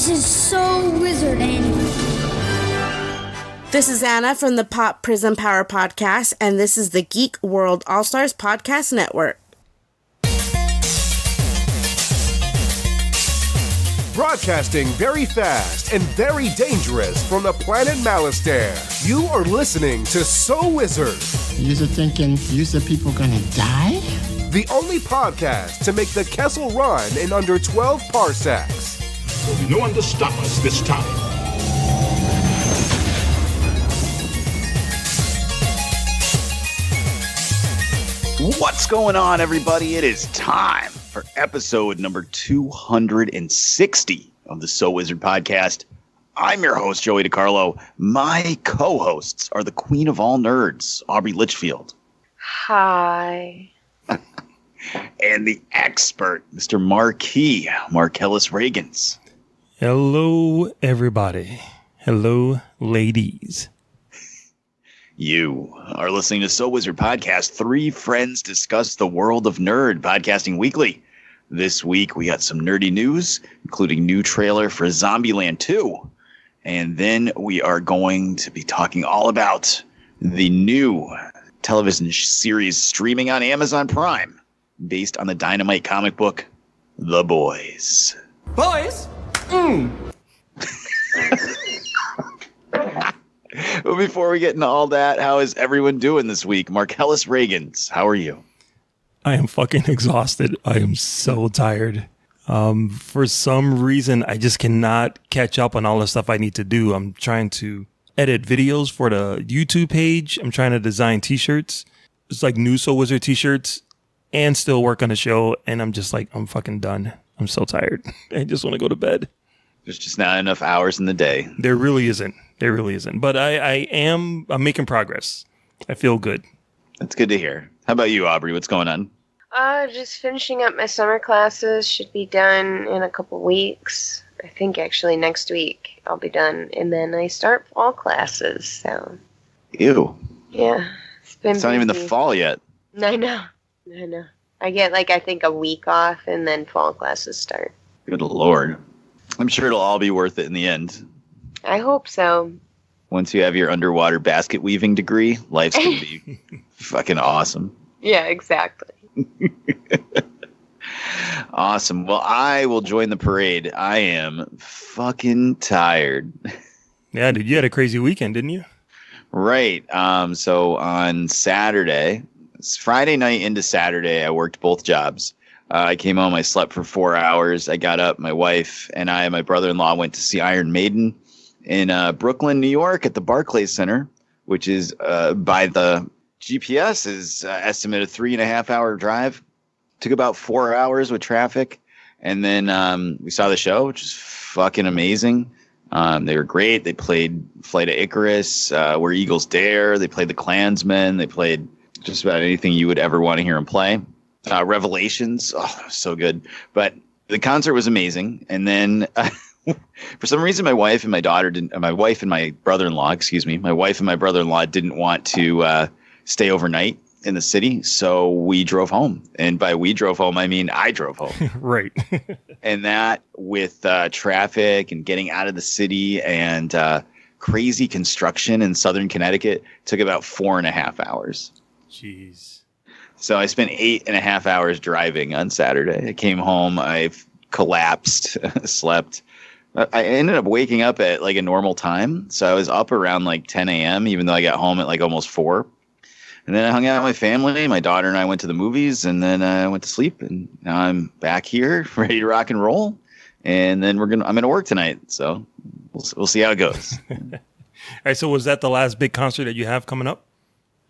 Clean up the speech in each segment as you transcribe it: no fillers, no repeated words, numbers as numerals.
This is so wizarding. This is Anna from the Pop Prism Power Podcast, and this is the Geek World All-Stars Podcast Network. Broadcasting very fast and very dangerous from the planet Malastare. You are listening to So Wizard. You're thinking, people gonna die? The only podcast to make the Kessel run in under 12 parsecs. There'll be no one to stop us this time. What's going on, everybody? It is time for episode number 260 of the So Wizard podcast. I'm your host, Joey DiCarlo. My co-hosts are the queen of all nerds, Aubrey Litchfield. Hi. And the expert, Mr. Marquis, Marcellus Reagans. Hello, everybody. Hello, ladies. You are listening to So Wizard Podcast. Three friends discuss the world of nerd, podcasting weekly. This week, we got some nerdy news, including new trailer for Zombieland 2. And then we are going to be talking all about the new television series streaming on Amazon Prime, based on the Dynamite comic book, The Boys. Boys? But before we get into all that, how is everyone doing this week? Marcellus Reagans, how are you? I am fucking exhausted. I am so tired. For some reason, I just cannot catch up on all the stuff I need to do. I'm trying to edit videos for the YouTube page. I'm trying to design t-shirts. It's like new Soul Wizard t-shirts and still work on the show. And I'm just like, I'm fucking done. I'm so tired. I just want to go to bed. There's just not enough hours in the day. There really isn't. But I'm making progress. I feel good. That's good to hear. How about you, Aubrey? What's going on? Just finishing up my summer classes. Should be done in a couple weeks. I think actually next week I'll be done. And then I start fall classes, so. Ew. Yeah. It's not even the fall yet. I know. I get I think a week off and then fall classes start. Good Lord. I'm sure it'll all be worth it in the end. I hope so. Once you have your underwater basket weaving degree, life's going to be fucking awesome. Yeah, exactly. Awesome. Well, I will join the parade. I am fucking tired. Yeah, dude, you had a crazy weekend, didn't you? Right. So on Saturday, Friday night into Saturday, I worked both jobs. I came home, I slept for 4 hours. I got up, my wife and my brother-in-law went to see Iron Maiden in Brooklyn, New York at the Barclays Center, which is by the GPS is estimated 3.5 hour drive. Took about 4 hours with traffic. And then we saw the show, which is fucking amazing. They were great. They played Flight of Icarus, Where Eagles Dare. They played The Klansmen. They played just about anything you would ever want to hear them play. Revelations. Oh, that was so good. But the concert was amazing. And then for some reason, my wife and my brother-in-law didn't want to stay overnight in the city. So we drove home. And by we drove home, I mean I drove home. Right. And that with traffic and getting out of the city and crazy construction in Southern Connecticut took about 4.5 hours. Jeez. So I spent 8.5 hours driving on Saturday. I came home. I collapsed, slept. I ended up waking up at a normal time. So I was up around 10 a.m., even though I got home at almost 4. And then I hung out with my family. My daughter and I went to the movies, and then I went to sleep. And now I'm back here, ready to rock and roll. And then I'm going to work tonight. So we'll see how it goes. All right. So was that the last big concert that you have coming up?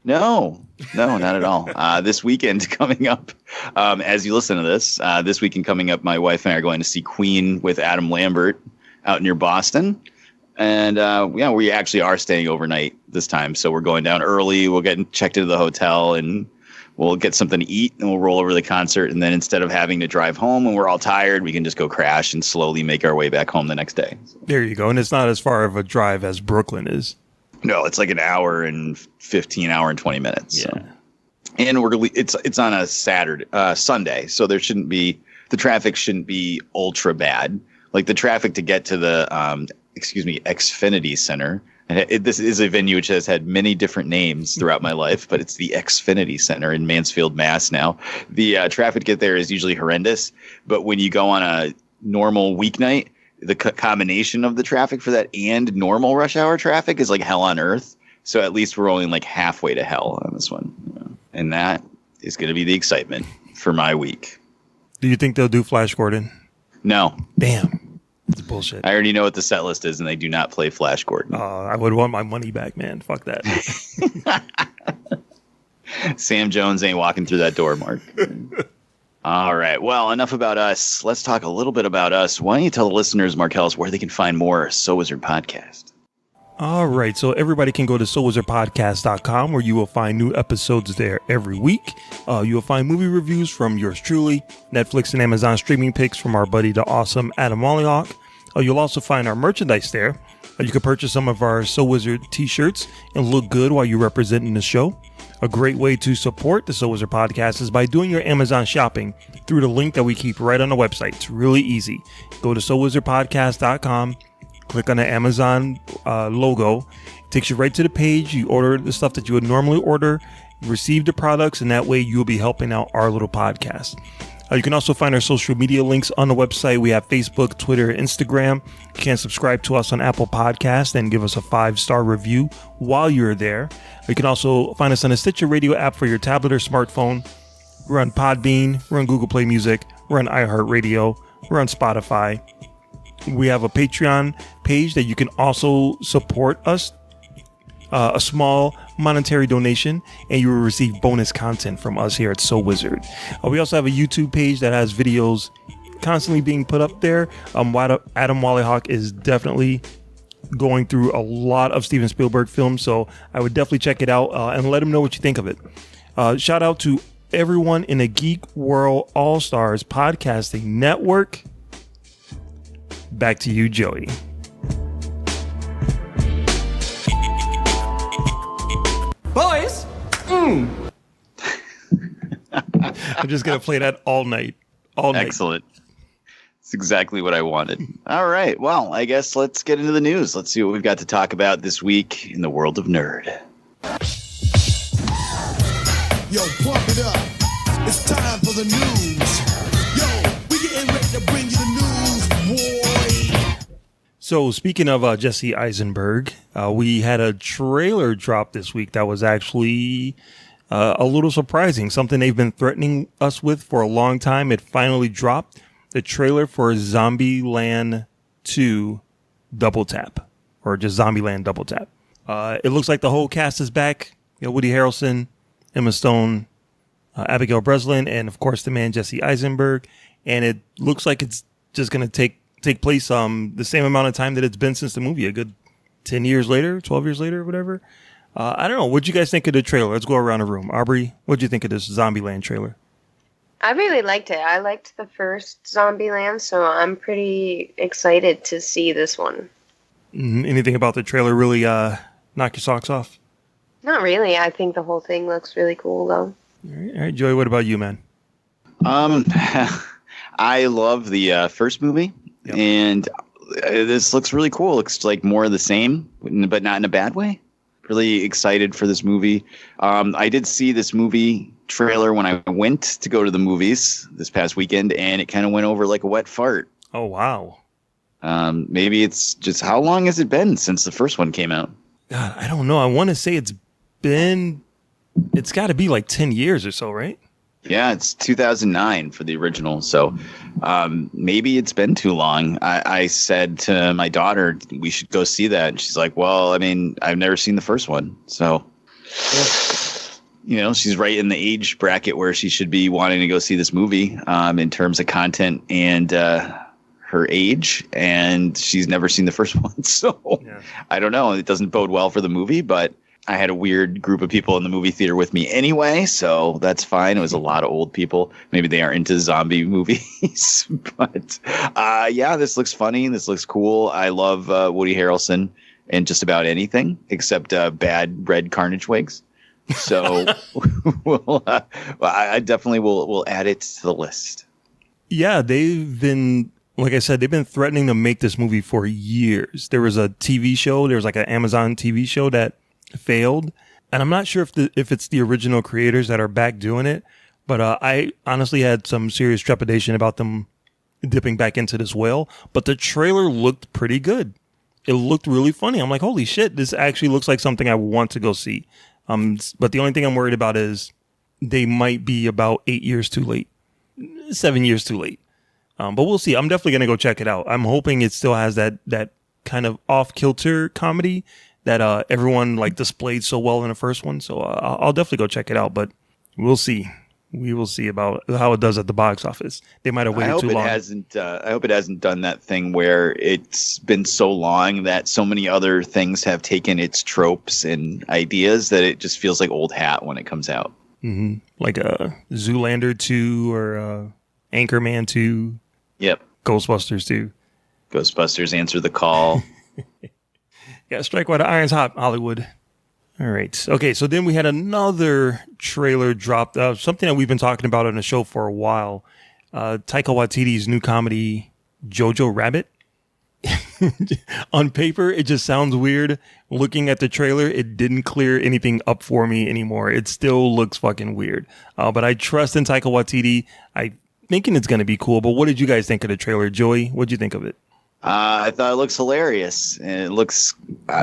No, not at all. This weekend coming up, as you listen to this weekend coming up, my wife and I are going to see Queen with Adam Lambert out near Boston. And we actually are staying overnight this time. So we're going down early. We'll get checked into the hotel and we'll get something to eat and we'll roll over to the concert. And then instead of having to drive home when we're all tired, we can just go crash and slowly make our way back home the next day. There you go. And it's not as far of a drive as Brooklyn is. No, it's an hour and 15, hour and 20 minutes. Yeah. So. And it's on a Sunday, so the traffic shouldn't be ultra bad. Like the traffic to get to the Xfinity Center. And this is a venue which has had many different names throughout my life, but it's the Xfinity Center in Mansfield, Mass. Now, the traffic to get there is usually horrendous, but when you go on a normal weeknight, the combination of the traffic for that and normal rush hour traffic is like hell on earth. So at least we're only like halfway to hell on this one, and that is going to be the excitement for my week. Do you think they'll do Flash Gordon? No. Damn. It's bullshit. I already know what the set list is, and they do not play Flash Gordon. I would want my money back, man. Fuck that. Sam Jones ain't walking through that door, Mark. All right. Well, enough about us. Let's talk a little bit about us. Why don't you tell the listeners, Markellis, where they can find more So Wizard podcast? All right. So everybody can go to SoWizardPodcast.com, where you will find new episodes there every week. You will find movie reviews from yours truly, Netflix and Amazon streaming picks from our buddy, the awesome Adam Mollyhawk. You'll also find our merchandise there. You can purchase some of our So Wizard t-shirts and look good while you're representing the show. A great way to support the So Wizard podcast is by doing your Amazon shopping through the link that we keep right on the website. It's really easy. Go to SoWizardPodcast.com. Click on the Amazon logo. It takes you right to the page. You order the stuff that you would normally order, receive the products, and that way you'll be helping out our little podcast. You can also find our social media links on the website. We have Facebook, Twitter, Instagram. You can subscribe to us on Apple Podcasts and give us a 5-star review while you're there. You can also find us on the Stitcher Radio app for your tablet or smartphone. We're on Podbean. We're on Google Play Music. We're on iHeartRadio. We're on Spotify. We have a Patreon page that you can also support us. A small monetary donation, and you will receive bonus content from us here at So Wizard. We also have a YouTube page that has videos constantly being put up there. Adam Mollyhawk is definitely going through a lot of Steven Spielberg films, so I would definitely check it out and let him know what you think of it. Shout out to everyone in the Geek World All-Stars Podcasting Network. Back to you, Joey. Boys! I'm just going to play that all night. Excellent. It's exactly what I wanted. All right. Well, I guess let's get into the news. Let's see what we've got to talk about this week in the world of nerd. Yo, pump it up. It's time for the news. Yo, we getting ready to bring you the news, boy. So speaking of Jesse Eisenberg, we had a trailer drop this week that was actually a little surprising. Something they've been threatening us with for a long time. It finally dropped. The trailer for Zombieland 2 Double Tap, or just Zombieland Double Tap. It looks like the whole cast is back. You know, Woody Harrelson, Emma Stone, Abigail Breslin, and of course the man Jesse Eisenberg. And it looks like it's just going to take place the same amount of time that it's been since the movie, a good 10 years later, 12 years later, whatever. I don't know. What'd you guys think of the trailer? Let's go around the room. Aubrey, what'd you think of this Zombieland trailer? I really liked it. I liked the first Zombieland, so I'm pretty excited to see this one. Anything about the trailer really knock your socks off? Not really. I think the whole thing looks really cool, though. All right, Joey, what about you, man? I love the first movie, yep. And this looks really cool. Looks like more of the same, but not in a bad way. Really excited for this movie. I did see this movie trailer when I went to go to the movies this past weekend, and it kind of went over like a wet fart. Oh, wow. Maybe it's just, how long has it been since the first one came out? God, I don't know. I want to say it's got to be like 10 years or so, right? Yeah, it's 2009 for the original. So maybe it's been too long. I said to my daughter, we should go see that. And she's like, well, I mean, I've never seen the first one. So, you know, she's right in the age bracket where she should be wanting to go see this movie in terms of content and her age. And she's never seen the first one. So yeah. I don't know. It doesn't bode well for the movie, but I had a weird group of people in the movie theater with me anyway, so that's fine. It was a lot of old people. Maybe they aren't into zombie movies. But yeah, this looks funny. This looks cool. I love Woody Harrelson in just about anything except bad red Carnage wigs. So I definitely will add it to the list. Yeah, they've been like I said, they've been threatening to make this movie for years. There was a TV show. There was like an Amazon TV show that failed. And I'm not sure if it's the original creators that are back doing it. But I honestly had some serious trepidation about them dipping back into this well. But the trailer looked pretty good. It looked really funny. I'm like, holy shit, this actually looks like something I want to go see. But the only thing I'm worried about is they might be about 8 years too late, 7 years too late. But we'll see. I'm definitely going to go check it out. I'm hoping it still has that kind of off-kilter comedy that everyone like displayed so well in the first one. So I'll definitely go check it out. But we'll see. We will see about how it does at the box office. They might have waited too long. I hope it hasn't done that thing where it's been so long that so many other things have taken its tropes and ideas that it just feels like old hat when it comes out. Mm-hmm. Like Zoolander 2 or Anchorman 2. Yep. Ghostbusters 2. Ghostbusters Answer the Call. Yeah, strike while the iron's hot, Hollywood. All right. Okay, so then we had another trailer dropped. Something that we've been talking about on the show for a while. Taika Waititi's new comedy, Jojo Rabbit. On paper, it just sounds weird. Looking at the trailer, it didn't clear anything up for me anymore. It still looks fucking weird. But I trust in Taika Waititi. I'm thinking it's going to be cool. But what did you guys think of the trailer? Joey, what did you think of it? I thought it looks hilarious, and it looks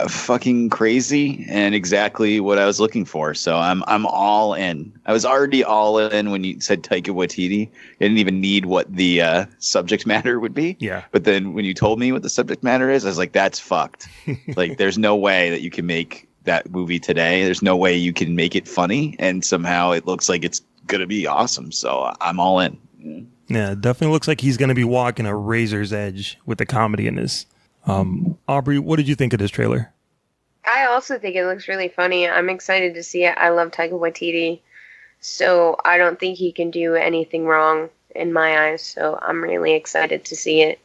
fucking crazy and exactly what I was looking for. So I'm all in. I was already all in when you said Taika Waititi. I didn't even need what the subject matter would be. Yeah. But then when you told me what the subject matter is, I was like, that's fucked. Like, there's no way that you can make that movie today. There's no way you can make it funny, and somehow it looks like it's gonna be awesome. So I'm all in. Yeah, it definitely looks like he's going to be walking a razor's edge with the comedy in this. Aubrey, what did you think of this trailer? I also think it looks really funny. I'm excited to see it. I love Taika Waititi, so I don't think he can do anything wrong in my eyes. So I'm really excited to see it.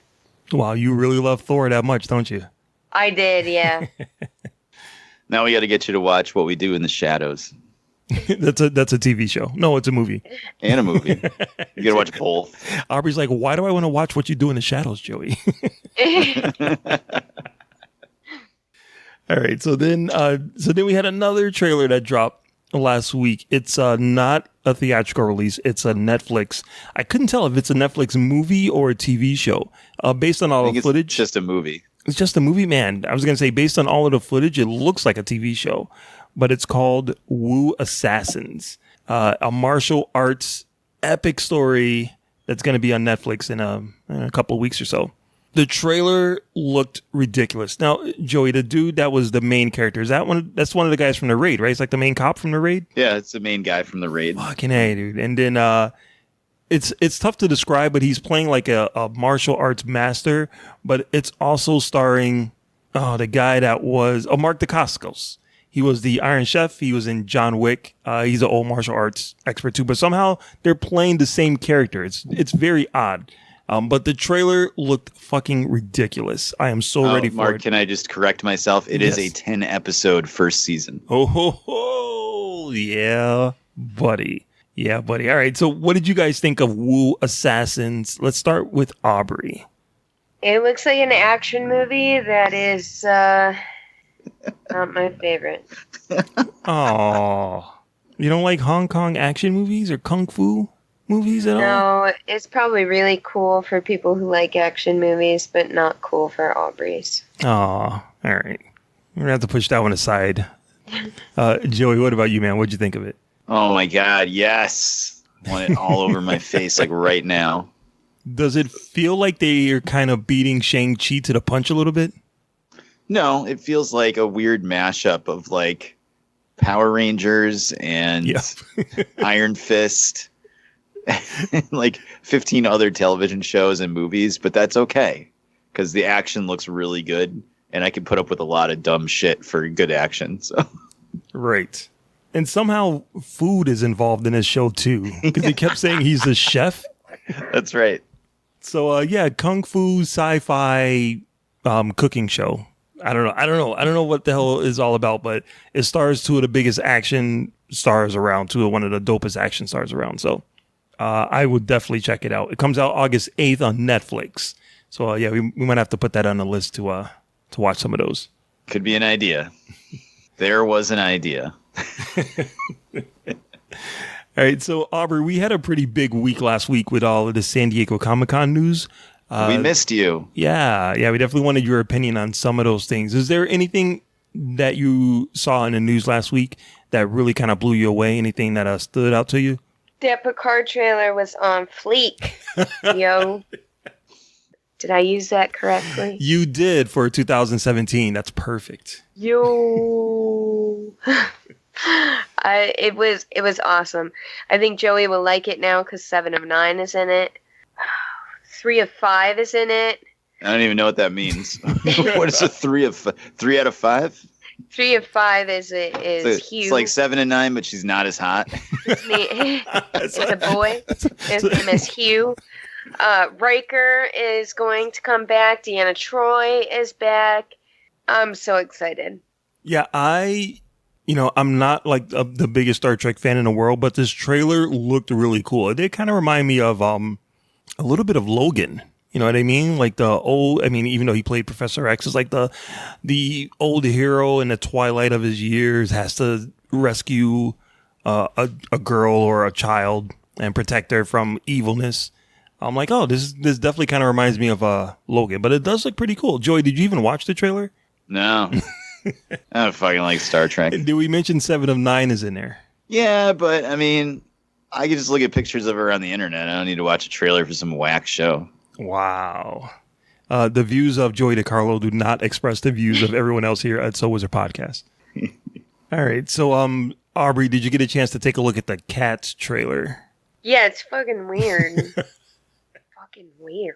Wow, you really love Thor that much, don't you? I did, yeah. Now we got to get you to watch What We Do in the Shadows. That's a TV show. No, it's a movie. And a movie. You gotta watch both. Aubrey's like, why do I want to watch What You Do in the Shadows, Joey? All right, so then we had another trailer that dropped last week. It's not a theatrical release. It's a Netflix. I couldn't tell if it's a Netflix movie or a TV show. Based on all the footage, it's just a movie. It's just a movie, man. I was gonna say, based on all of the footage, it looks like a TV show. But it's called Wu Assassins, a martial arts epic story that's going to be on Netflix in a couple of weeks or so. The trailer looked ridiculous. Now, Joey, the dude that was the main character, is that one? That's one of the guys from The Raid, right? It's like the main cop from The Raid? Yeah, it's the main guy from The Raid. Fucking A, dude. And then it's tough to describe, but he's playing like a martial arts master, but it's also starring the guy that was Mark Dacascos. He was the Iron Chef. He was in John Wick. He's an old martial arts expert too. But somehow they're playing the same character. It's very odd. But the trailer looked fucking ridiculous. I am so ready for Mark, it. can I just correct myself? It is a 10-episode first season. Oh, yeah, buddy. Yeah, buddy. All right. So what did you guys think of Wu Assassins? Let's start with Aubrey. It looks like an action movie that is... not my favorite. Oh, you don't like Hong Kong action movies or kung fu movies at all? No, it's probably really cool for people who like action movies, but not cool for Aubrey's. Oh, all right. We're gonna have to push that one aside. Joey, what about you, man? What'd you think of it? Oh my God, yes! I want it all over my face, like right now. Does it feel like they are kind of beating Shang-Chi to the punch a little bit? No, it feels like a weird mashup of like Power Rangers and Iron Fist, and like 15 other television shows and movies, but that's okay because the action looks really good, and I can put up with a lot of dumb shit for good action. So, right, and somehow food is involved in this show too because he kept saying he's the chef. That's right. So, kung fu sci-fi cooking show. I don't know what the hell is all about, but it stars two of the biggest action stars around, one of the dopest action stars around. So I would definitely check it out. It comes out August 8th on Netflix. So yeah, we might have to put that on the list to watch some of those. Could be an idea. There was an idea. All right, so Aubrey, we had a pretty big week last week with all of the San Diego Comic-Con news. We missed you. Yeah, we definitely wanted your opinion on some of those things. Is there anything that you saw in the news last week that really kind of blew you away? Anything that stood out to you? That Picard trailer was on fleek, yo. Did I use that correctly? You did for 2017. That's perfect. Yo. It was awesome. I think Joey will like it now because 7 of 9 is in it. 3 of 5 is in it. I don't even know what that means. What is a 3 out of 5? 3 of 5 is Hugh. It's like 7 and 9, but she's not as hot. It's a boy. His name is Hugh. Riker is going to come back. Deanna Troi is back. I'm so excited. Yeah, I'm not like the biggest Star Trek fan in the world, but this trailer looked really cool. It did kind of remind me of a little bit of Logan. You know what I mean? Like the old, even though he played Professor X, it's like the old hero in the twilight of his years has to rescue a girl or a child and protect her from evilness. I'm like, oh, this definitely kind of reminds me of Logan, but it does look pretty cool. Joey, did you even watch the trailer? No. I don't fucking like Star Trek. Did we mention 7 of 9 is in there? Yeah, but I can just look at pictures of her on the internet. I don't need to watch a trailer for some whack show. Wow. The views of Joey DiCarlo do not express the views of everyone else here at So Wizard Podcast. All right. So, Aubrey, did you get a chance to take a look at the Cats trailer? Yeah, it's fucking weird. Fucking weird.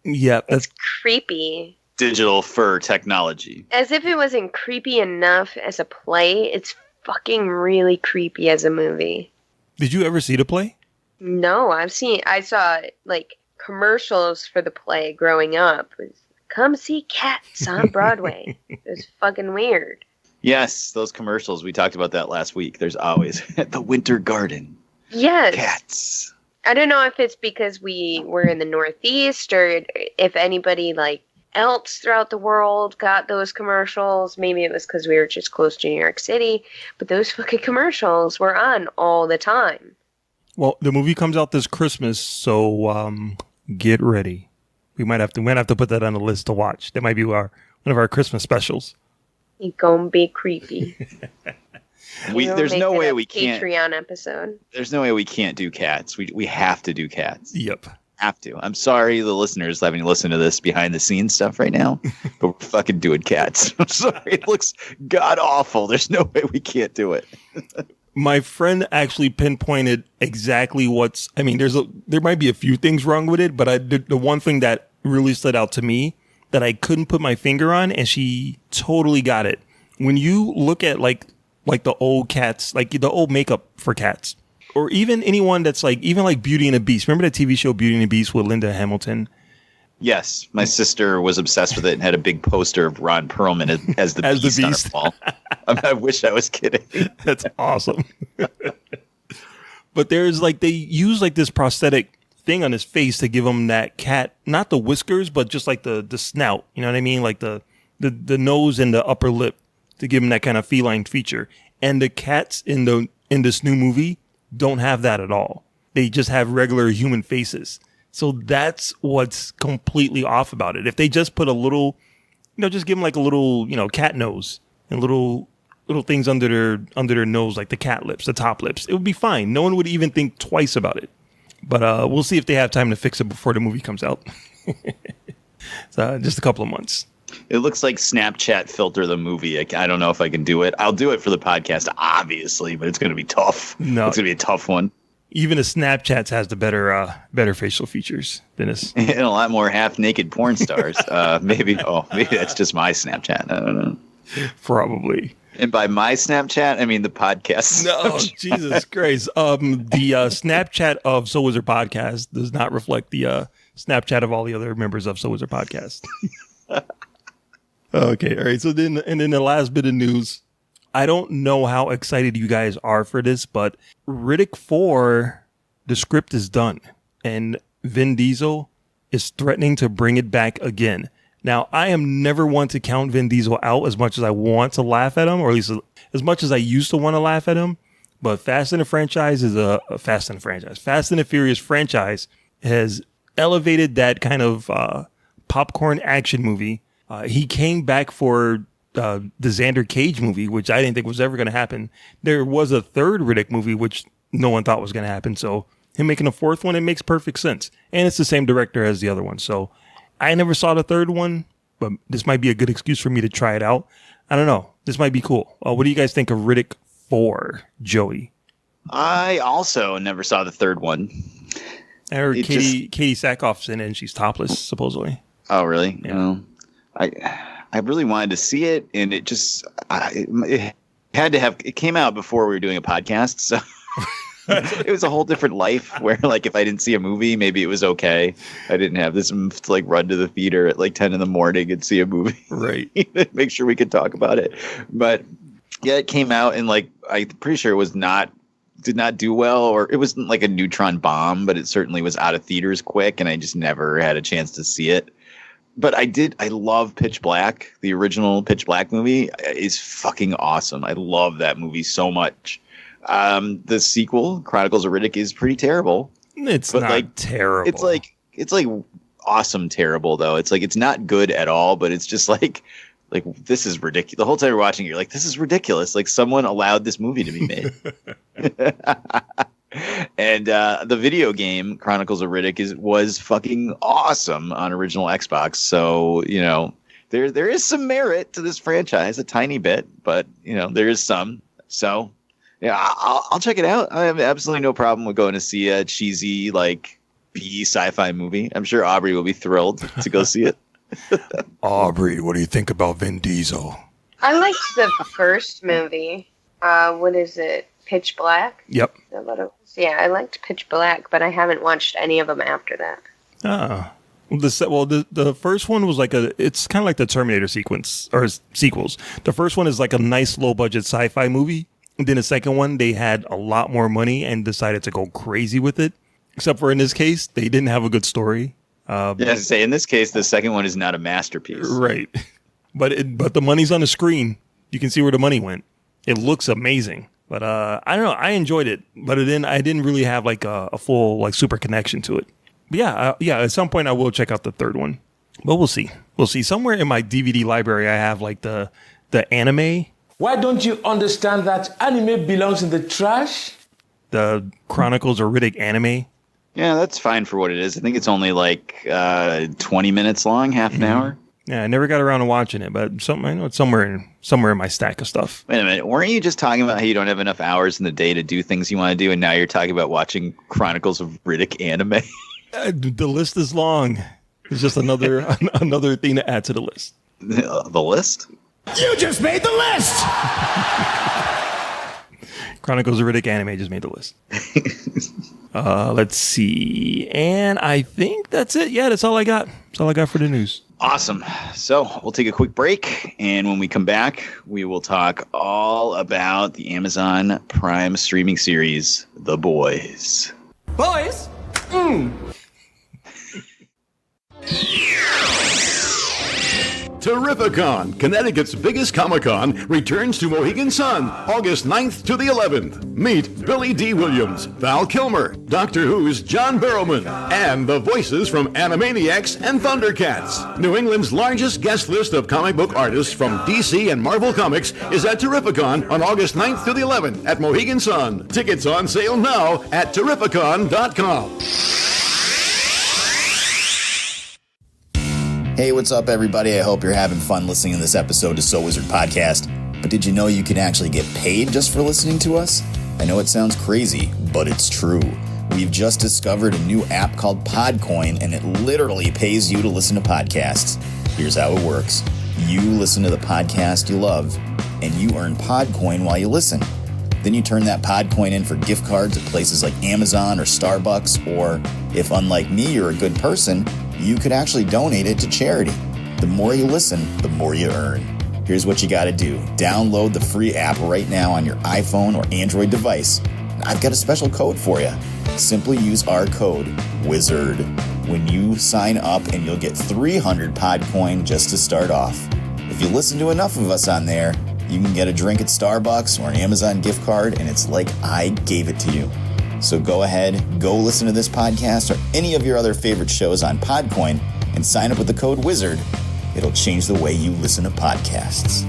Yeah. It's creepy. Digital fur technology. As if it wasn't creepy enough as a play, it's fucking really creepy as a movie. Did you ever see the play? No, I saw like commercials for the play growing up. It was, come see Cats on Broadway. It was fucking weird. Yes, those commercials. We talked about that last week. There's always at the Winter Garden. Yes. Cats. I don't know if it's because we were in the Northeast or if anybody like else throughout the world got those commercials. Maybe it was because we were just close to New York City, but those fucking commercials were on all the time. Well, the movie comes out this Christmas, so get ready. We might have to put that on the list to watch. That might be one of our Christmas specials. It's gonna be creepy. There's no way we can't. Patreon episode. There's no way we can't do Cats. We have to do Cats. Yep. Have to. I'm sorry, the listeners having to listen to this behind the scenes stuff right now, but we're fucking doing Cats. I'm sorry. It looks god awful. There's no way we can't do it. My friend actually pinpointed exactly there might be a few things wrong with it, but the one thing that really stood out to me that I couldn't put my finger on, and she totally got it. When you look at like the old Cats, like the old makeup for Cats, or even anyone that's even like Beauty and the Beast. Remember that TV show Beauty and the Beast with Linda Hamilton? Yes, my sister was obsessed with it and had a big poster of Ron Perlman as the Beast on her wall. I wish I was kidding. That's awesome. But there's they use this prosthetic thing on his face to give him that cat, not the whiskers, but just the snout. You know what I mean? Like the nose and the upper lip to give him that kind of feline feature. And the cats in this new movie don't have that at all. They just have regular human faces. So that's what's completely off about it. If they just put a little, just give them a little, cat nose and little things under their nose, like the cat lips, the top lips, it would be fine. No one would even think twice about it. But we'll see if they have time to fix it before the movie comes out. So just a couple of months. It looks like Snapchat filter the movie. I don't know if I can do it. I'll do it for the podcast, obviously, but it's going to be tough. No, it's going to be a tough one. Even the Snapchats has the better facial features than us. And a lot more half-naked porn stars. Maybe that's just my Snapchat. I don't know. Probably. And by my Snapchat, I mean the podcast. No, Jesus Christ. The Snapchat of So Wizard Podcast does not reflect the Snapchat of all the other members of So Wizard Podcast. Okay, all right. So then the last bit of news. I don't know how excited you guys are for this, but Riddick 4, the script is done. And Vin Diesel is threatening to bring it back again. Now, I am never one to count Vin Diesel out as much as I want to laugh at him, or at least as much as I used to want to laugh at him. But Fast and the Franchise is a Fast and the Furious franchise has elevated that kind of popcorn action movie. He came back for the Xander Cage movie, which I didn't think was ever going to happen. There was a third Riddick movie, which no one thought was going to happen. So him making a fourth one, it makes perfect sense. And it's the same director as the other one. So I never saw the third one, but this might be a good excuse for me to try it out. I don't know. This might be cool. What do you guys think of Riddick 4, Joey? I also never saw the third one. I heard Katie Sackhoff's in it and she's topless, supposedly. Oh, really? Yeah. Well, I really wanted to see it, and it just it had to have. It came out before we were doing a podcast, so it was a whole different life. Where like if I didn't see a movie, maybe it was okay. I didn't have this to like run to the theater at like 10 in the morning and see a movie, right? Make sure we could talk about it. But yeah, it came out, and like I'm pretty sure it was did not do well, or it wasn't like a neutron bomb, but it certainly was out of theaters quick, and I just never had a chance to see it. But I love Pitch Black. The original Pitch Black movie is fucking awesome. I love that movie so much. The sequel, Chronicles of Riddick, is pretty terrible. It's not like terrible. It's like awesome terrible though. It's like it's not good at all, but it's just like this is ridiculous. The whole time you're watching it, you're like, this is ridiculous. Like someone allowed this movie to be made. And the video game Chronicles of Riddick was fucking awesome on original Xbox. So, you know, there is some merit to this franchise, a tiny bit, but you know, there is some. So yeah, I'll check it out. I have absolutely no problem with going to see a cheesy like B sci-fi movie. I'm sure Aubrey will be thrilled to go see it. Aubrey, what do you think about Vin Diesel? I liked the first movie. What is it? Pitch Black? Yep. Is that what it was? Yeah, I liked Pitch Black, but I haven't watched any of them after that. The first one was like it's kind of like the Terminator sequence or sequels. The first one is like a nice low budget sci-fi movie. And then the second one, they had a lot more money and decided to go crazy with it. Except for in this case, they didn't have a good story. In this case, the second one is not a masterpiece. Right. But the money's on the screen. You can see where the money went. It looks amazing. But I don't know. I enjoyed it, but I didn't really have like a full like super connection to it. But yeah. At some point, I will check out the third one. But we'll see. Somewhere in my DVD library, I have like the anime. Why don't you understand that anime belongs in the trash? The Chronicles of Riddick anime. Yeah, that's fine for what it is. I think it's only like 20 minutes long, half an hour. Yeah, I never got around to watching it, but I know it's somewhere in my stack of stuff. Wait a minute, weren't you just talking about how you don't have enough hours in the day to do things you want to do, and now you're talking about watching Chronicles of Riddick anime? The list is long. It's just another thing to add to the list. The list? You just made the list! Chronicles of Riddick anime just made the list. Let's see. And I think that's it. Yeah, that's all I got. That's all I got for the news. Awesome. So we'll take a quick break. And when we come back, we will talk all about the Amazon Prime streaming series, The Boys. Boys? Terrificon, Connecticut's biggest Comic-Con, returns to Mohegan Sun, August 9th to the 11th. Meet Billy D. Williams, Val Kilmer, Doctor Who's John Barrowman, and the voices from Animaniacs and Thundercats. New England's largest guest list of comic book artists from DC and Marvel Comics is at Terrificon on August 9th to the 11th at Mohegan Sun. Tickets on sale now at Terrificon.com. Hey, what's up, everybody? I hope you're having fun listening to this episode of So Wizard Podcast. But did you know you can actually get paid just for listening to us? I know it sounds crazy, but it's true. We've just discovered a new app called Podcoin, and it literally pays you to listen to podcasts. Here's how it works. You listen to the podcast you love, and you earn Podcoin while you listen. Then you turn that Podcoin in for gift cards at places like Amazon or Starbucks, or if, unlike me, you're a good person, you could actually donate it to charity. The more you listen, the more you earn. Here's what you gotta do. Download the free app right now on your iPhone or Android device. I've got a special code for you. Simply use our code WIZARD when you sign up, and you'll get 300 Podcoin just to start off. If you listen to enough of us on there, you can get a drink at Starbucks or an Amazon gift card, and it's like I gave it to you. So go ahead, go listen to this podcast or any of your other favorite shows on Podcoin and sign up with the code WIZARD. It'll change the way you listen to podcasts.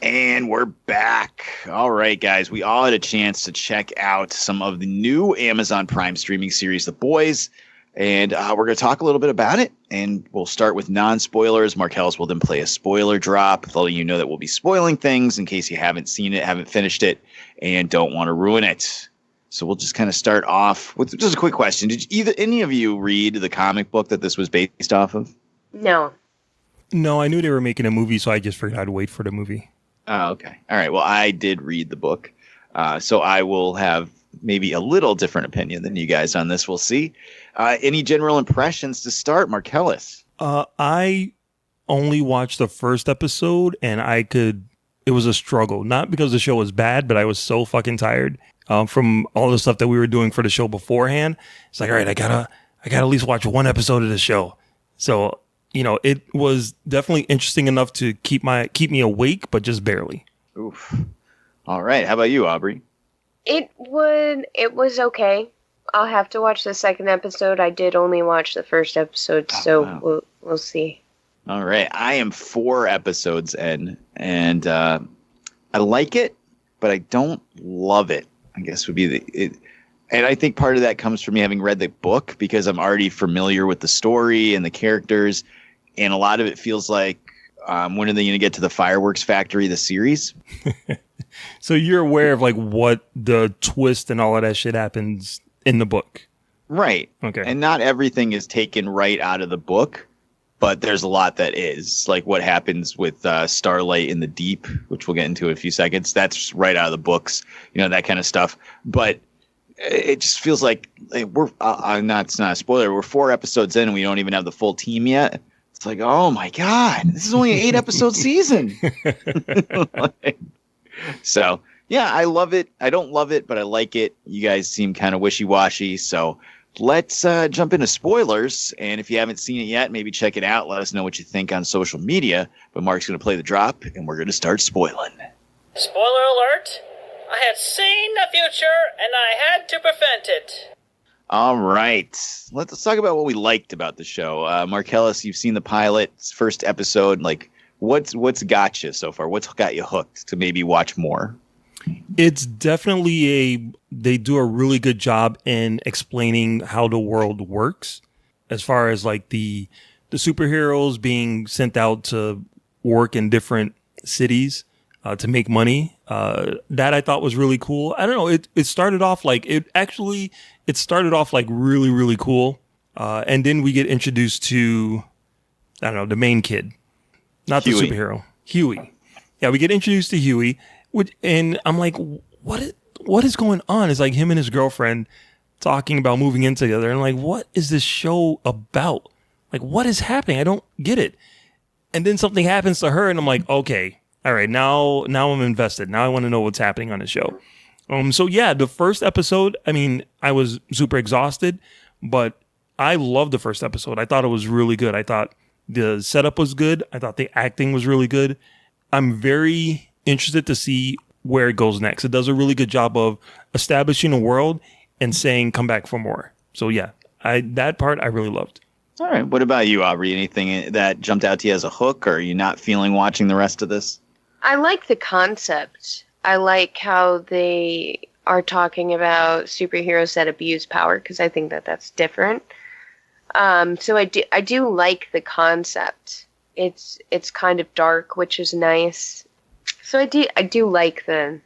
And we're back. All right, guys. We all had a chance to check out some of the new Amazon Prime streaming series, The Boys. And we're going to talk a little bit about it. And we'll start with non-spoilers. Markellis will then play a spoiler drop, letting you know that we'll be spoiling things in case you haven't seen it, haven't finished it, and don't want to ruin it. So we'll just kind of start off with just a quick question. Did any of you read the comic book that this was based off of? No. No, I knew they were making a movie, so I just figured I'd wait for the movie. Oh, okay. All right. Well, I did read the book, so I will have maybe a little different opinion than you guys on this. We'll see. Any general impressions to start, Markellis? I only watched the first episode, and it was a struggle. Not because the show was bad, but I was so fucking tired from all the stuff that we were doing for the show beforehand. It's like, all right, I gotta at least watch one episode of the show. So, it was definitely interesting enough to keep me awake, but just barely. Oof. All right. How about you, Aubrey? It was okay. I'll have to watch the second episode. I did only watch the first episode, so wow. We'll see. All right. I am 4 episodes in, and I like it, but I don't love it, I guess would be it. And I think part of that comes from me having read the book, because I'm already familiar with the story and the characters. And a lot of it feels like, when are they going to get to the fireworks factory, the series? So you're aware of like what the twist and all of that shit happens in the book. Right. Okay. And not everything is taken right out of the book, but there's a lot that is. Like what happens with Starlight in the Deep, which we'll get into in a few seconds. That's right out of the books, that kind of stuff. But it just feels like we're it's not a spoiler. We're 4 episodes in and we don't even have the full team yet. It's like, oh my God, this is only an 8 episode season. So yeah, I love it. I don't love it, but I like it. You guys seem kind of wishy-washy. So let's jump into spoilers. And if you haven't seen it yet, maybe check it out. Let us know what you think on social media. But Mark's going to play the drop and we're going to start spoiling. Spoiler alert. I had seen the future and I had to prevent it. All right. Let's talk about what we liked about the show. Markellis, you've seen the pilot, first episode. Like, what's got you so far? What's got you hooked to maybe watch more? It's definitely they do a really good job in explaining how the world works, as far as like the superheroes being sent out to work in different cities to make money. That I thought was really cool. I don't know. It started off like really, really cool. And then we get introduced to, I don't know, the main kid, not Huey. The superhero, Huey. Yeah. We get introduced to Huey, and I'm like, what is going on? It's like him and his girlfriend talking about moving in together. And I'm like, what is this show about? Like, what is happening? I don't get it. And then something happens to her and I'm like, okay. All right, now I'm invested. Now I want to know what's happening on the show. So yeah, the first episode, I mean, I was super exhausted, but I loved the first episode. I thought it was really good. I thought the setup was good. I thought the acting was really good. I'm very interested to see where it goes next. It does a really good job of establishing a world and saying, come back for more. So yeah, that part I really loved. All right. What about you, Aubrey? Anything that jumped out to you as a hook, or are you not feeling watching the rest of this? I like the concept. I like how they are talking about superheroes that abuse power, because I think that that's different. So I do like the concept. It's kind of dark, which is nice. So I do like I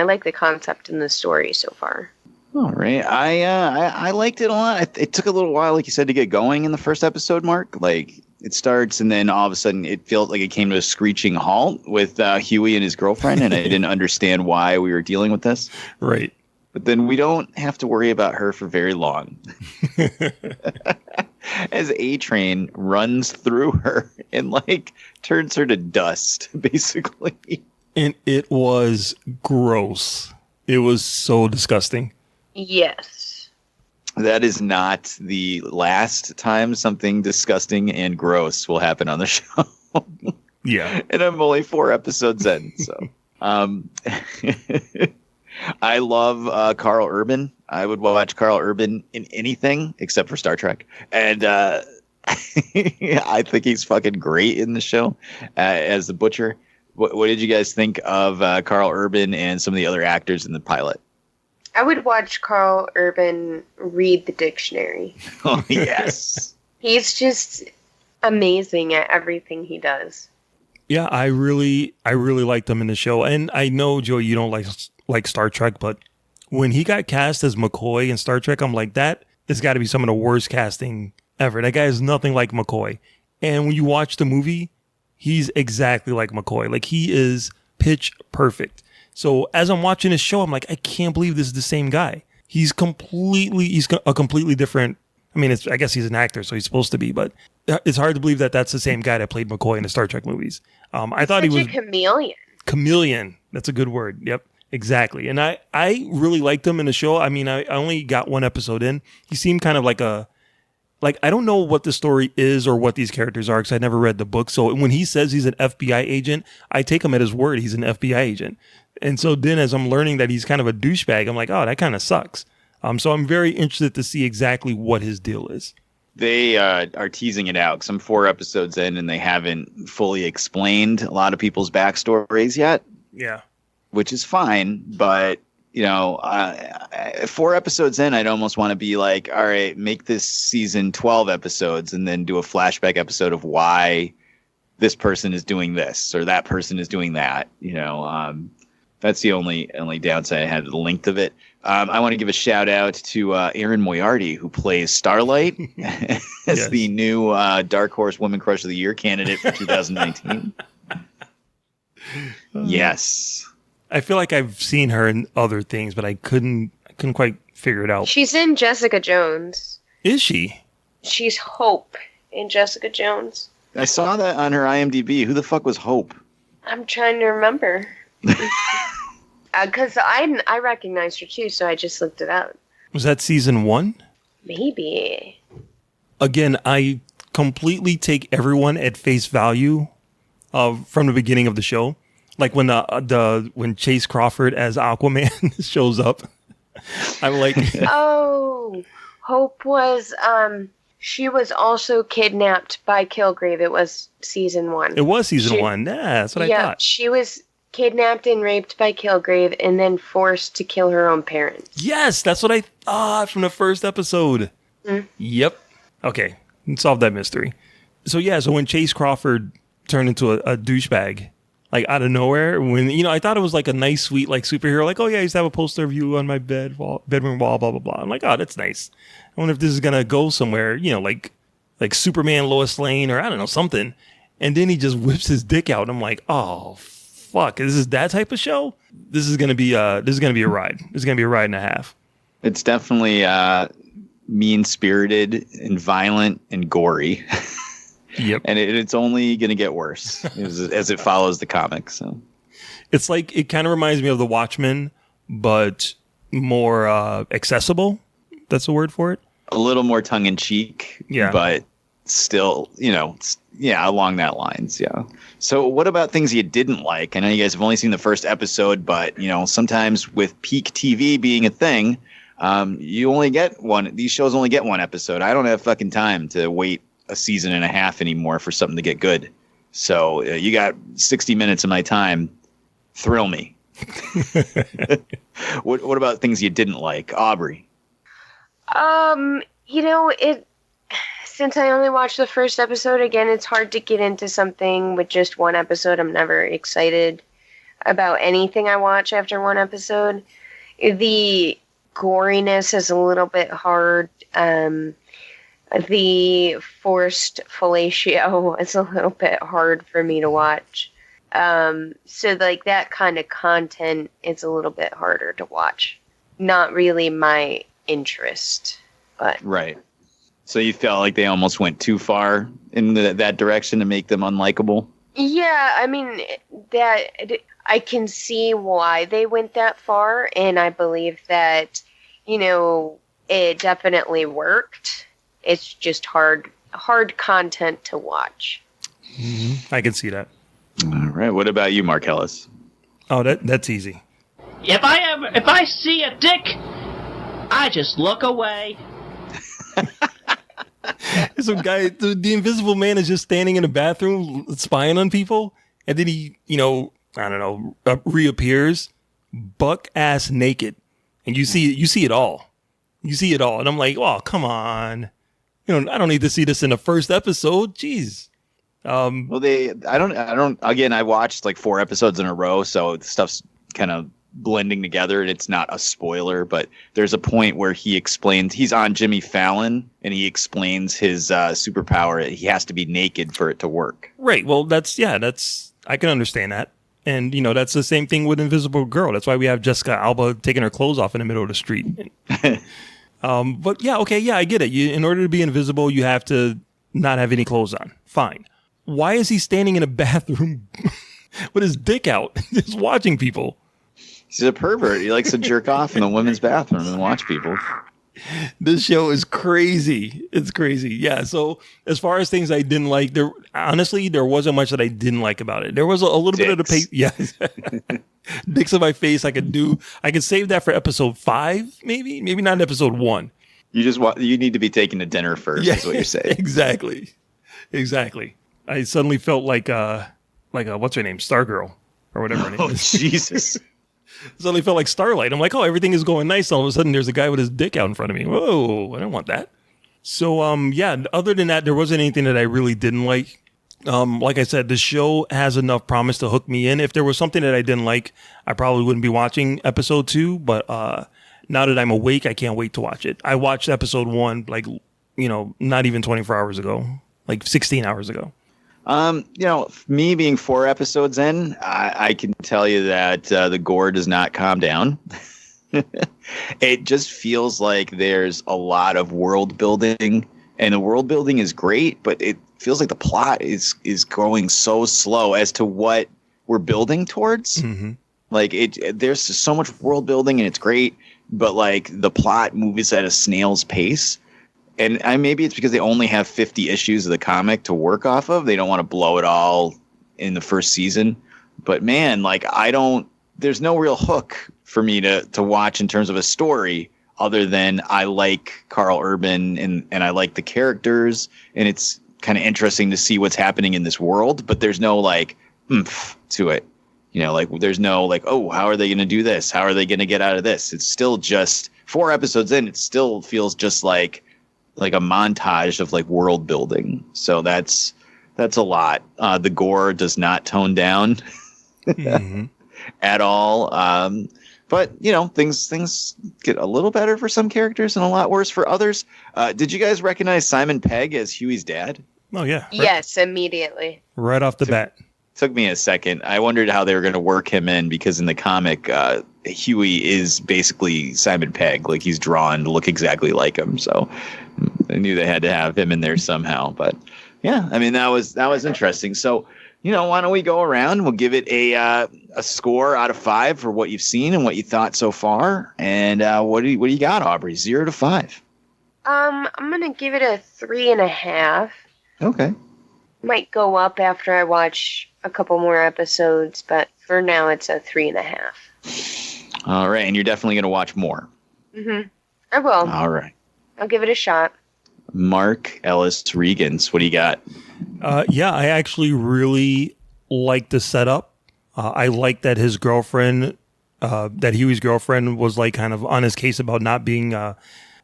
like the concept and the story so far. All right. I liked it a lot. It took a little while, like you said, to get going in the first episode, Mark. Like, it starts and then all of a sudden it felt like it came to a screeching halt with Huey and his girlfriend, and I didn't understand why we were dealing with this. Right. But then we don't have to worry about her for very long. As A-Train runs through her and like turns her to dust, basically. And it was gross. It was so disgusting. Yes. That is not the last time something disgusting and gross will happen on the show. Yeah. And I'm only 4 episodes in, so. I love Carl Urban. I would watch Carl Urban in anything except for Star Trek. And I think he's fucking great in the show as the Butcher. What did you guys think of Carl Urban and some of the other actors in the pilot? I would watch Carl Urban read the dictionary. Oh, yes. He's just amazing at everything he does. Yeah, I really liked him in the show. And I know, Joe, you don't like Star Trek, but when he got cast as McCoy in Star Trek, I'm like, that has got to be some of the worst casting ever. That guy is nothing like McCoy. And when you watch the movie, he's exactly like McCoy. Like, he is pitch perfect. So as I'm watching this show, I'm like, I can't believe this is the same guy. He's a completely different. I mean, I guess he's an actor, so he's supposed to be, but it's hard to believe that that's the same guy that played McCoy in the Star Trek movies. I thought he was a chameleon. Chameleon. That's a good word. Yep, exactly. And I really liked him in the show. I mean, I only got 1 episode in. He seemed kind of like I don't know what the story is or what these characters are because I never read the book. So when he says he's an FBI agent, I take him at his word. He's an FBI agent. And so then as I'm learning that he's kind of a douchebag, I'm like, oh, that kind of sucks. So I'm very interested to see exactly what his deal is. They are teasing it out because I'm 4 episodes in and they haven't fully explained a lot of people's backstories yet. Yeah. Which is fine. But, 4 episodes in, I'd almost want to be like, all right, make this season 12 episodes and then do a flashback episode of why this person is doing this or that person is doing that. That's the only downside I had to the length of it. I want to give a shout out to Erin Moriarty, who plays Starlight as the new Dark Horse Woman Crush of the Year candidate for 2019. Yes. I feel like I've seen her in other things, but I couldn't quite figure it out. She's in Jessica Jones. Is she? She's Hope in Jessica Jones. I saw that on her IMDb. Who the fuck was Hope? I'm trying to remember. Because I recognized her too, so I just looked it up. Was that season 1? Maybe. Again, I completely take everyone at face value from the beginning of the show. Like when when Chase Crawford as Aquaman shows up, I'm like, oh, Hope was she was also kidnapped by Kilgrave. It was season 1. It was season 1. Yeah, that's what I thought. She was kidnapped and raped by Kilgrave and then forced to kill her own parents. Yes, that's what I thought from the first episode. Yep. Okay, solve that mystery. So when Chase Crawford turned into a douchebag, like out of nowhere, when I thought it was like a nice, sweet, like superhero, like, oh yeah, I used to have a poster of you on my bedroom wall, blah blah blah. I'm like, oh, that's nice. I wonder if this is gonna go somewhere, like Superman, Lois Lane, or I don't know, something. And then he just whips his dick out, and I'm like, oh fuck, this is that type of show? This is gonna be a ride. This is gonna be a ride and a half. It's definitely mean-spirited and violent and gory. Yep. And it's only going to get worse as it follows the comics. So it's like, it kind of reminds me of The Watchmen, but more accessible. That's the word for it. A little more tongue-in-cheek. Yeah. But still, along that lines. Yeah. So what about things you didn't like? I know you guys have only seen the first episode, but, sometimes with peak TV being a thing, you only get one. These shows only get 1 episode. I don't have fucking time to wait a season and a half anymore for something to get good. So you got 60 minutes of my time. Thrill me. What about things you didn't like, Aubrey? Since I only watched the first episode, again, it's hard to get into something with just 1 episode. I'm never excited about anything I watch after 1 episode. The goriness is a little bit hard. The forced fellatio is a little bit hard for me to watch. So like that kind of content is a little bit harder to watch. Not really my interest, but right. So you felt like they almost went too far in that direction to make them unlikable? Yeah, I mean I can see why they went that far, and I believe that, it definitely worked. It's just hard content to watch. Mm-hmm. I can see that. All right. What about you, Mark Ellis? Oh, that's easy. If I see a dick, I just look away. Some guy, the Invisible Man is just standing in a bathroom spying on people, and then he, reappears, buck ass naked, and you see it all. You see it all, and I'm like, oh, come on, I don't need to see this in the first episode. Jeez. Well, I don't. Again, I watched like 4 episodes in a row, so the stuff's kind of blending together, and it's not a spoiler, but there's a point where he explains, he's on Jimmy Fallon, and he explains his superpower. He has to be naked for it to work. Right. Well, I can understand that. And, that's the same thing with Invisible Girl. That's why we have Jessica Alba taking her clothes off in the middle of the street. But yeah, okay, yeah, I get it. In order to be invisible, you have to not have any clothes on. Fine. Why is he standing in a bathroom with his dick out, just watching people? He's a pervert. He likes to jerk off in the women's bathroom and watch people. This show is crazy. It's crazy. Yeah. So as far as things I didn't like, there wasn't much that I didn't like about it. There was a little bit of the pace. Yeah. Dicks in my face. I could save that for episode 5, maybe not episode 1. You need to be taken to dinner first. Is what you're saying. Exactly. I suddenly felt like what's her name? Stargirl or whatever her name is. Oh, Jesus. Suddenly felt like Starlight. I'm like, oh, everything is going nice. All of a sudden, there's a guy with his dick out in front of me. Whoa, I don't want that. So, other than that, there wasn't anything that I really didn't like. Like I said, the show has enough promise to hook me in. If there was something that I didn't like, I probably wouldn't be watching episode 2. But now that I'm awake, I can't wait to watch it. I watched episode 1, not even 24 hours ago, like 16 hours ago. Me being 4 episodes in, I can tell you that the gore does not calm down. It just feels like there's a lot of world building, and the world building is great, but it feels like the plot is going so slow as to what we're building towards. Mm-hmm. Like there's so much world building and it's great, but like the plot moves at a snail's pace. And maybe it's because they only have 50 issues of the comic to work off of. They don't want to blow it all in the first season. But man, there's no real hook for me to watch in terms of a story other than I like Carl Urban and I like the characters. And it's kind of interesting to see what's happening in this world. But there's no oomph to it. There's no oh, how are they going to do this? How are they going to get out of this? It's still just 4 episodes in. It still feels just like a montage of world building. So that's a lot. The gore does not tone down at all. But things get a little better for some characters and a lot worse for others. Did you guys recognize Simon Pegg as Huey's dad? Oh yeah. Yes, immediately. Right off the bat. Took me a second. I wondered how they were going to work him in because in the comic, Huey is basically Simon Pegg. He's drawn to look exactly like him. So I knew they had to have him in there somehow. But yeah, I mean, that was interesting. So, why don't we go around? We'll give it a score out of 5 for what you've seen and what you thought so far. And what do you got, Aubrey? 0 to 5. I'm gonna give it a 3.5. Okay. Might go up after I watch a couple more episodes, but for now it's a 3.5. All right, and you're definitely going to watch more. Mm-hmm. I will. All right. I'll give it a shot. Mark Ellis Regans, what do you got? Yeah, I actually really like the setup. I like that his girlfriend, that Huey's girlfriend, was kind of on his case about not being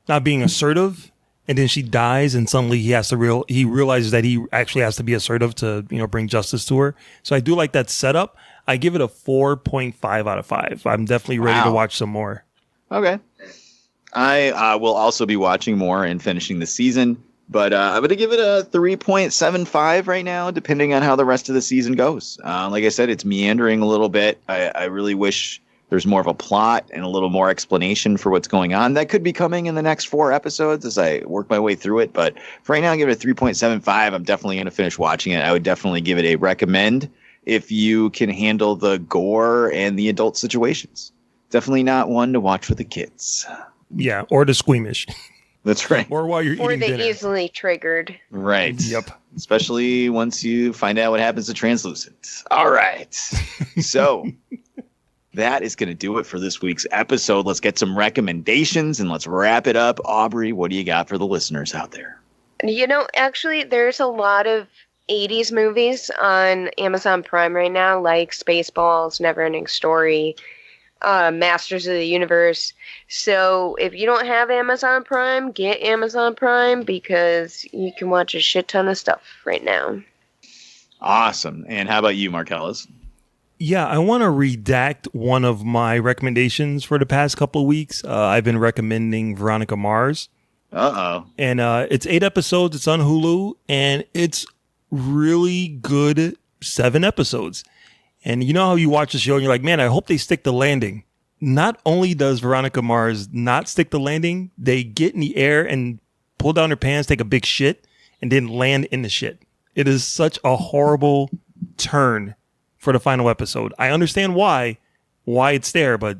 assertive. And then she dies, and suddenly he realizes that he actually has to be assertive to bring justice to her. So I do like that setup. I give it a 4.5 out of 5. I'm definitely ready to watch some more. Okay. I will also be watching more and finishing the season, but I'm going to give it a 3.75 right now, depending on how the rest of the season goes. Like I said, it's meandering a little bit. I really wish there's more of a plot and a little more explanation for what's going on. That could be coming in the next 4 episodes as I work my way through it. But for right now, I'll give it a 3.75. I'm definitely going to finish watching it. I would definitely give it a recommend. if you can handle the gore and the adult situations. Definitely not one to watch with the kids. Yeah, or the squeamish. That's right. Or while you're Or eating the dinner. easily triggered. Right. Yep. Especially once you find out what happens to Translucent. All right. So that is going to do it for this week's episode. Let's get some recommendations and let's wrap it up. Aubrey, what do you got for the listeners out there? You know, actually, there's a lot of 80s movies on Amazon Prime right now, like Spaceballs, Neverending Story, Masters of the Universe. So if you don't have Amazon Prime, get Amazon Prime because you can watch a shit ton of stuff right now. Awesome. And how about you, Marcellus? Yeah, I want to redact one of my recommendations for the past couple of weeks. I've been recommending Veronica Mars. Uh-oh. And it's 8 episodes. It's on Hulu. And it's really good 7 episodes. And you know how you watch the show and you're like, man, I hope they stick the landing. Not only does Veronica Mars not stick the landing, they get in the air and pull down their pants, take a big shit, and then land in the shit. It is such a horrible turn for the final episode. I understand why it's there, but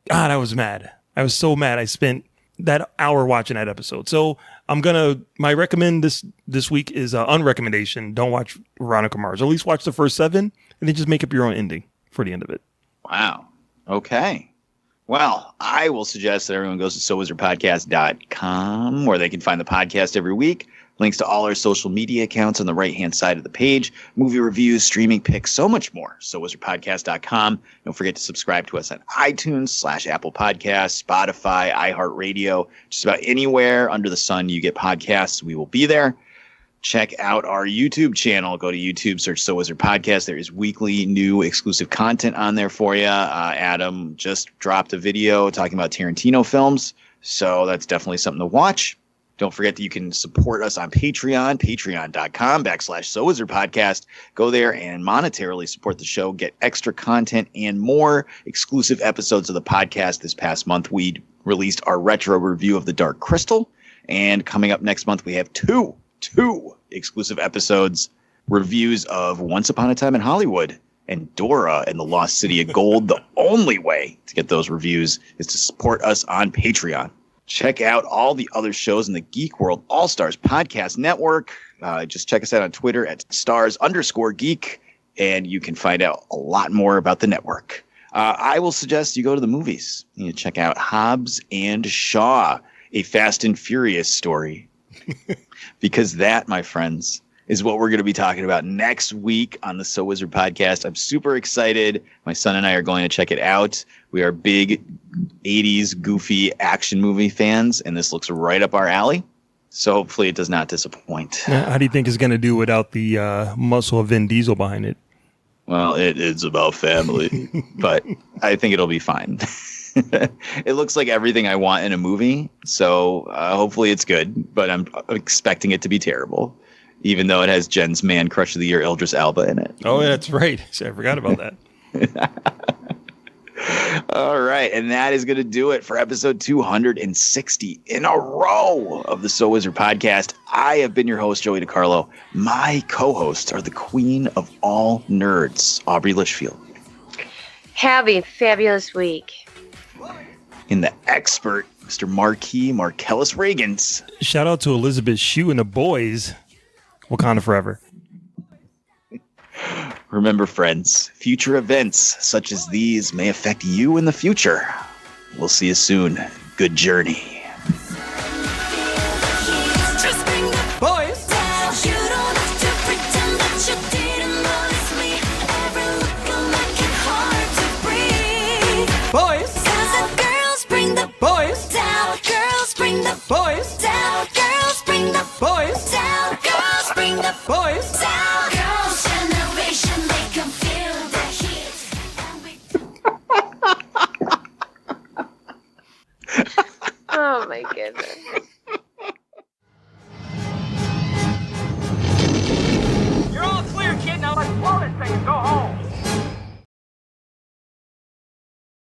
God, I was mad. I was so mad. I spent that hour watching that episode. So my recommend this week is unrecommendation. Don't watch Veronica Mars. At least watch the first 7 and then just make up your own ending for the end of it. Wow. Okay. Well, I will suggest that everyone goes to SoWizardPodcast.com where they can find the podcast every week. Links to all our social media accounts on the right-hand side of the page. Movie reviews, streaming picks, so much more. SoWizardPodcast.com. Don't forget to subscribe to us on iTunes / Apple Podcasts, Spotify, iHeartRadio. Just about anywhere under the sun you get podcasts, we will be there. Check out our YouTube channel. Go to YouTube, search So Wizard Podcast. There is weekly new exclusive content on there for you. Adam just dropped a video talking about Tarantino films, so that's definitely something to watch. Don't forget that you can support us on Patreon, patreon.com/So Wizard Podcast. Go there and monetarily support the show, get extra content and more exclusive episodes of the podcast. This past month, we released our retro review of The Dark Crystal. And coming up next month, we have two exclusive episodes, reviews of Once Upon a Time in Hollywood and Dora and the Lost City of Gold. The only way to get those reviews is to support us on Patreon. Check out all the other shows in the Geek World All-Stars Podcast Network. Just check us out on Twitter at @stars_geek, and you can find out a lot more about the network. I will suggest you go to the movies. You check out Hobbs and Shaw, a Fast and Furious story. Because that, my friends, is what we're going to be talking about next week on the So Wizard Podcast. I'm super excited. My son and I are going to check it out. We are big 80s goofy action movie fans, and this looks right up our alley. So hopefully it does not disappoint. How do you think it's going to do without the muscle of Vin Diesel behind it? Well, it is about family, but I think it'll be fine. It looks like everything I want in a movie, so hopefully it's good, but I'm expecting it to be terrible, even though it has Jen's Man Crush of the Year, Idris Elba, in it. Oh, that's right. I forgot about that. All right, and that is going to do it for episode 260 in a row of the So Wizard Podcast. I have been your host, Joey DiCarlo. My co-hosts are the queen of all nerds, Aubrey Litchfield. Have a fabulous week. In the expert, Mr. Marquis Marcellus Reagans. Shout out to Elizabeth Shue and the boys. Wakanda forever. Remember, friends, future events such as these may affect you in the future. We'll see you soon. Good journey. Boys! Boys! Boys! Down, girls bring the Boys! down, girls bring the Boys! down, girls bring the Boys! down, girls generation, they can feel the heat. Oh my goodness.